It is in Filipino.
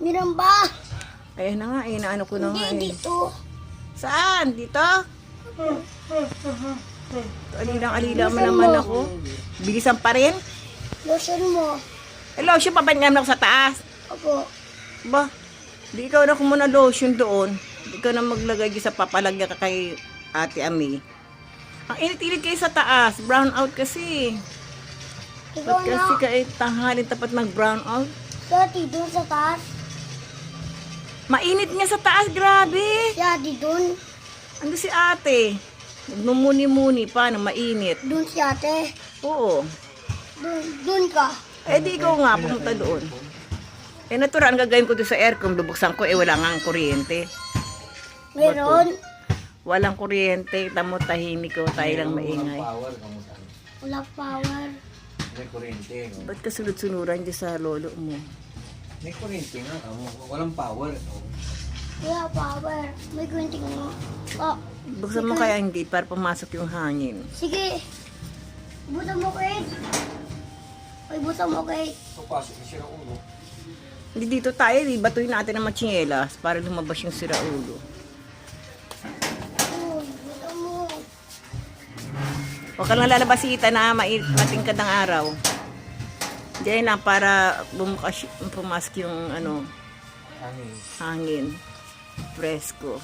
Meron ba? Ayan na nga, inaano ko na nga Hindi, eh. dito. Saan? Dito? Alilang-alila mo Bilisan naman mo. ako. Bilisan pa rin? Lotion mo. Hello, siya pabanyan ako sa taas. Opo. Ba, di ikaw na kumuna lotion doon. Di ka na maglagay sa papalagya ka kay Ate Ami. Ang init-init kayo sa taas. Brown out kasi. Ikaw Ba't kasi na. kayo tanghalin tapat mag-brown out? Daddy, dun sa taas. Mainit nga sa taas, grabe. Daddy, dun. Ando si ate. Nagmumuni-muni pa na mainit. Dun si ate. Oo. Dun ka. Eh di ikaw nga, pumunta doon. Eh natural, ang gagawin ko doon sa aircon, bubuksan ko, eh wala nga ang kuryente. Meron. Walang kuryente, tamo tahimik ko, tayo lang maingay. Power, kamutan. Wala power. May kuryente. No? Ba't ka sunod-sunuran dyan sa lolo mo? May kuryente nga. Walang power. No? Wala power. May kunting mo. Oh, Buksan mo kaya ang gate para pumasok yung hangin. sige. Buta mo, Kate. Ay, buta mo, Kate. Papasok na siya ng ulo. Hindi dito tayo, batuin natin ang machinelas para lumabas yung siraulo. Uy, buta mo. Huwag ka lang lalabasita na matingkad ng araw. Diyan na para pumasok yung ano, Hangin. hangin. Presko.